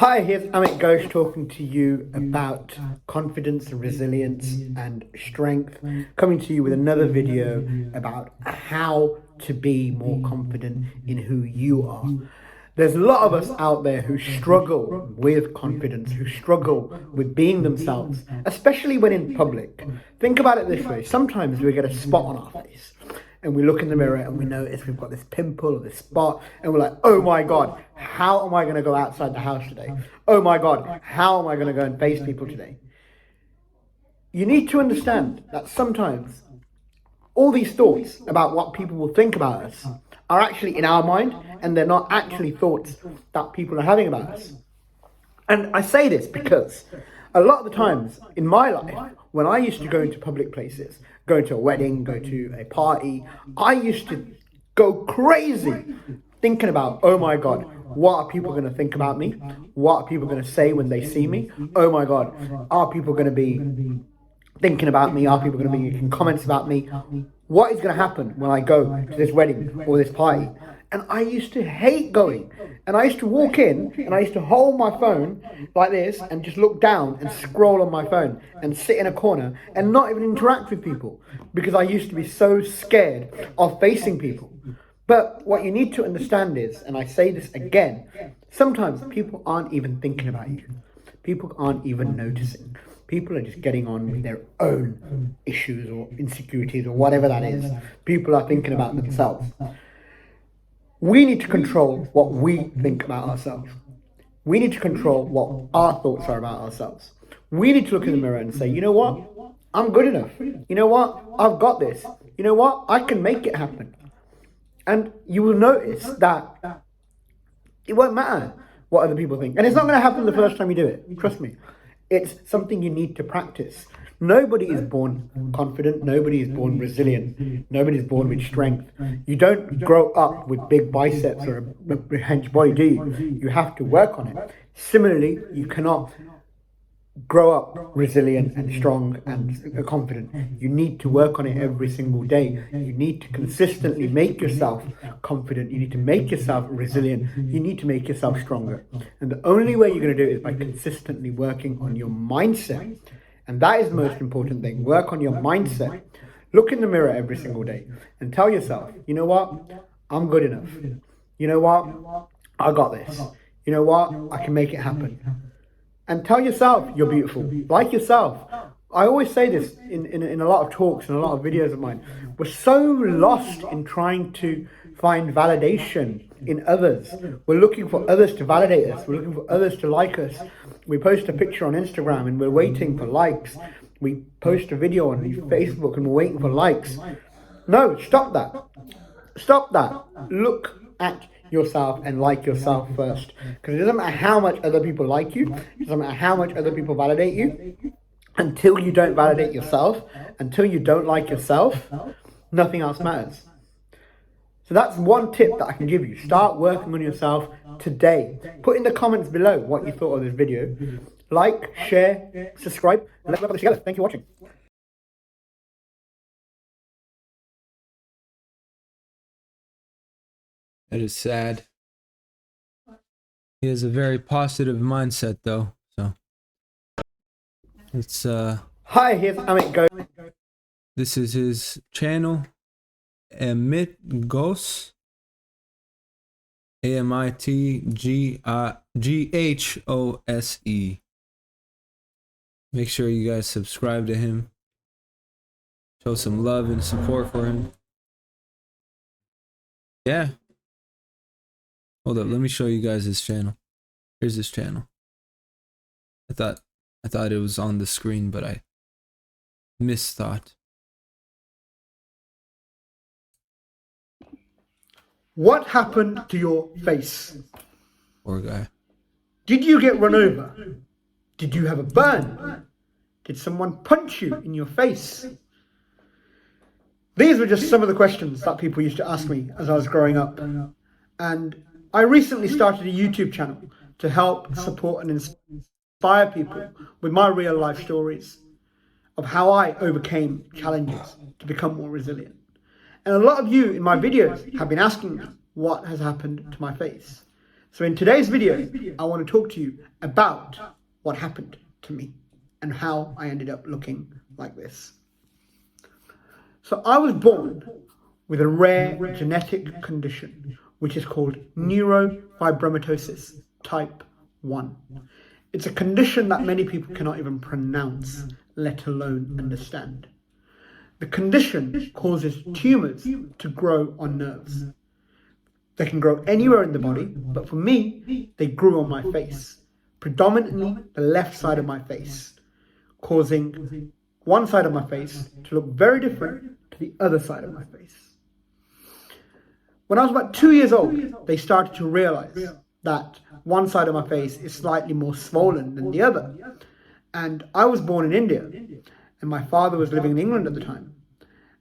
Hi, here's Amit Ghosh talking to you about confidence, resilience, and strength. Coming to you with another video about how to be more confident in who you are. There's a lot of us out there who struggle with confidence, who struggle with being themselves, especially when in public. Think about it this way: sometimes we get a spot on our face and we look in the mirror and we notice we've got this pimple or this spot, and we're like, oh my God, how am I going to go outside the house today? Oh my God, how am I going to go and face people today? You need to understand that sometimes all these thoughts about what people will think about us are actually in our mind, and they're not actually thoughts that people are having about us. And I say this because a lot of the times in my life, when I used to go into public places, go to a wedding, go to a party, I used to go crazy thinking about, oh my God, what are people going to think about me? What are people going to say when they see me? Oh my God, are people going to be thinking about me? Are people going to be making comments about me? What is going to happen when I go to this wedding or this party? And I used to hate going. And I used to walk in and I used to hold my phone like this and just look down and scroll on my phone and sit in a corner and not even interact with people, because I used to be so scared of facing people. But what you need to understand is, and I say this again, sometimes people aren't even thinking about you. People aren't even noticing. People are just getting on with their own issues or insecurities or whatever that is. People are thinking about themselves. We need to control what we think about ourselves. We need to control what our thoughts are about ourselves. We need to look in the mirror and say, you know what? I'm good enough. You know what? I've got this. You know what? I can make it happen. And you will notice that it won't matter what other people think. And it's not going to happen the first time you do it. Trust me. It's something you need to practice. Nobody is born confident. Nobody is born resilient. Nobody is born with strength. You don't grow up with big biceps or a hench body, do you? You have to work on it. Similarly, you cannot grow up resilient and strong and confident. You need to work on it every single day. You need to consistently make yourself confident. You need to make yourself resilient. You need to make yourself stronger. And the only way you're going to do it is by consistently working on your mindset. And that is the most important thing. Work on your mindset. Look in the mirror every single day and tell yourself, you know what? I'm good enough. You know what? I got this. You know what? I can make it happen. And tell yourself you're beautiful. Like yourself. I always say this in a lot of talks and a lot of videos of mine. We're so lost in trying to find validation in others. We're looking for others to validate us. We're looking for others to like us. We post a picture on Instagram and we're waiting for likes. We post a video on Facebook and we're waiting for likes. No, stop that. Stop that. Look at yourself and like yourself first. Because it doesn't matter how much other people like you, it doesn't matter how much other people validate you, until you don't validate yourself, until you don't like yourself, nothing else matters. So that's one tip that I can give you. Start working on yourself today. Put in the comments below what you thought of this video. Like, share, subscribe, and let's work on this together. Thank you for watching. That is sad. He has a very positive mindset, though. So it's Hi, here's Amit Ghosh. This is his channel, Amit Ghosh. AmitGhose. Make sure you guys subscribe to him. Show some love and support for him. Yeah. Hold up, let me show you guys his channel. Here's his channel. I thought it was on the screen, but I misthought. What happened to your face? Poor guy. Did you get run over? Did you have a burn? Did someone punch you in your face? These were just some of the questions that people used to ask me as I was growing up. And I recently started a YouTube channel to help support and inspire people with my real life stories of how I overcame challenges to become more resilient. And a lot of you in my videos have been asking me what has happened to my face. So in today's video, I want to talk to you about what happened to me and how I ended up looking like this. So I was born with a rare genetic condition, which is called neurofibromatosis type 1. It's a condition that many people cannot even pronounce, let alone understand. The condition causes tumors to grow on nerves. They can grow anywhere in the body, but for me, they grew on my face, predominantly the left side of my face, causing one side of my face to look very different to the other side of my face. When I was about 2 years old, they started to realize that one side of my face is slightly more swollen than the other. And I was born in India, and my father was living in England at the time.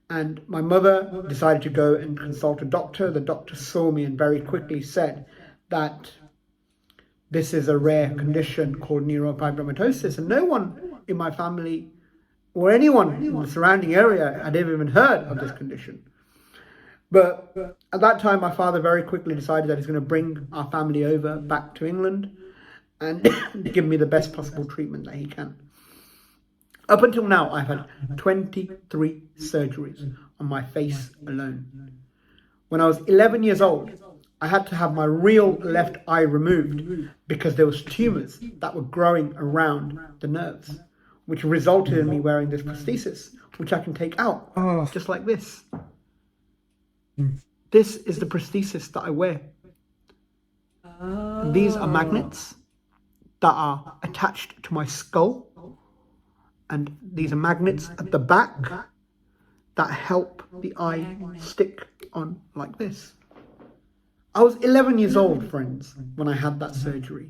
And my mother decided to go and consult a doctor. The doctor saw me and very quickly said that this is a rare condition called neurofibromatosis. And no one in my family or anyone in the surrounding area had ever even heard of this condition. But at that time, my father very quickly decided that he's going to bring our family over back to England and give me the best possible treatment that he can. Up until now, I've had 23 surgeries on my face alone. When I was 11 years old, I had to have my real left eye removed because there was tumors that were growing around the nerves, which resulted in me wearing this prosthesis, which I can take out, just like this. This is the prosthesis that I wear. And these are magnets that are attached to my skull. And these are magnets at the back that help the eye stick on like this. I was 11 years old, friends, when I had that surgery.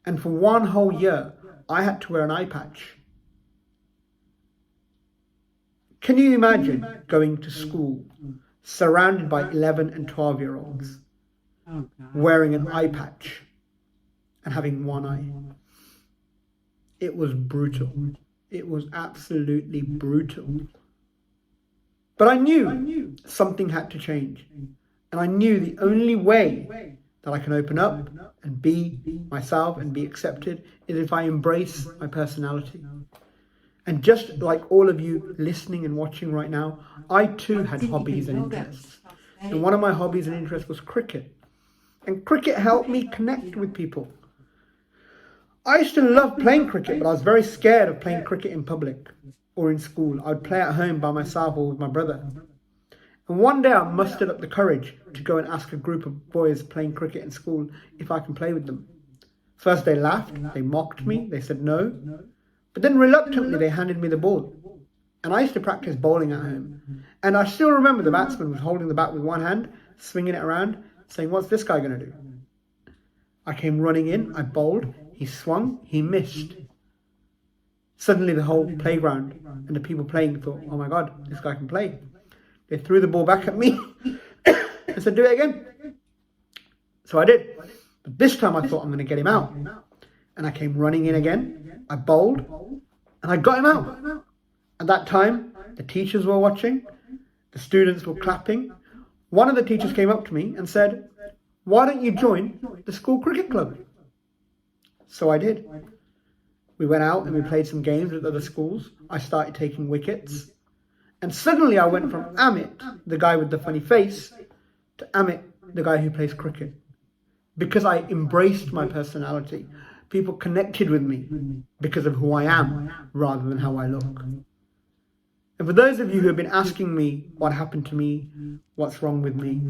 And for 1 whole year, I had to wear an eye patch. Can you imagine going to school surrounded by 11 and 12-year-olds, wearing an eye patch and having one eye? It was brutal. It was absolutely brutal. But I knew something had to change. And I knew the only way that I can open up and be myself and be accepted is if I embrace my personality. And just like all of you listening and watching right now, I too had hobbies and interests. And one of my hobbies and interests was cricket. And cricket helped me connect with people. I used to love playing cricket, but I was very scared of playing cricket in public or in school. I would play at home by myself or with my brother. And one day I mustered up the courage to go and ask a group of boys playing cricket in school if I can play with them. First they laughed, they mocked me, they said no. But then reluctantly they handed me the ball. And I used to practice bowling at home. And I still remember the batsman was holding the bat with one hand, swinging it around, saying, "What's this guy going to do?" I came running in, I bowled, he swung, he missed. Suddenly the whole playground and the people playing thought, "Oh my God, this guy can play." They threw the ball back at me and said, "Do it again." So I did. But this time I thought, I'm going to get him out. And I came running in again, I bowled, and I got him out. At that time, the teachers were watching, the students were clapping. One of the teachers came up to me and said, "Why don't you join the school cricket club?" So I did. We went out and we played some games with other schools. I started taking wickets. And suddenly I went from Amit, the guy with the funny face, to Amit, the guy who plays cricket. Because I embraced my personality. People connected with me because of who I am rather than how I look. And for those of you who have been asking me what happened to me, what's wrong with me,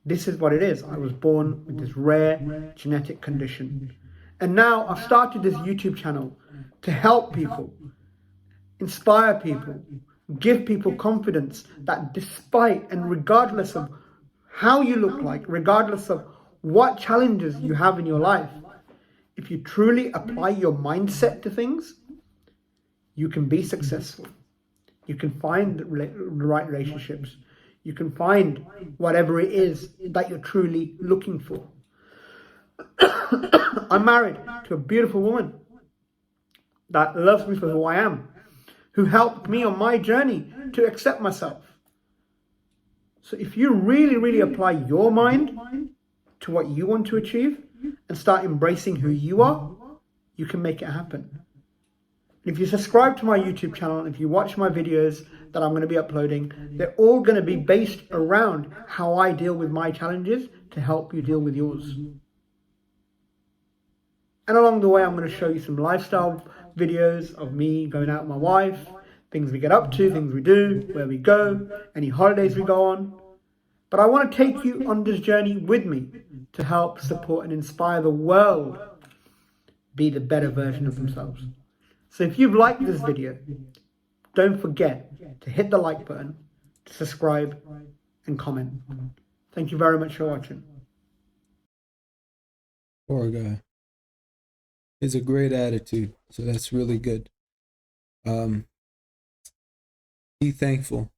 this is what it is. I was born with this rare genetic condition. And now I've started this YouTube channel to help people, inspire people, give people confidence that despite and regardless of how you look like, regardless of what challenges you have in your life, if you truly apply your mindset to things, you can be successful. You can find the right relationships. You can find whatever it is that you're truly looking for. I'm married to a beautiful woman that loves me for who I am, who helped me on my journey to accept myself. So if you really, really apply your mind to what you want to achieve and start embracing who you are, you can make it happen. And if you subscribe to my YouTube channel, and if you watch my videos that I'm going to be uploading, they're all going to be based around how I deal with my challenges to help you deal with yours. And along the way, I'm going to show you some lifestyle videos of me going out with my wife, things we get up to, things we do, where we go, any holidays we go on. But I want to take you on this journey with me to help support and inspire the world be the better version of themselves. So if you've liked this video, don't forget to hit the like button, to subscribe and comment. Thank you very much for watching. Poor guy. He has a great attitude, so that's really good. Be thankful.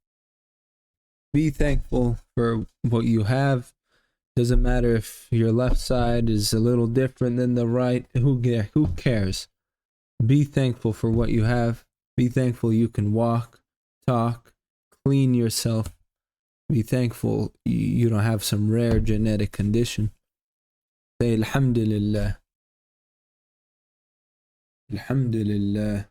Be thankful for what you have. Doesn't matter if your left side is a little different than the right. Who cares? Be thankful for what you have. Be thankful you can walk, talk, clean yourself. Be thankful you don't have some rare genetic condition. Say Alhamdulillah. Alhamdulillah.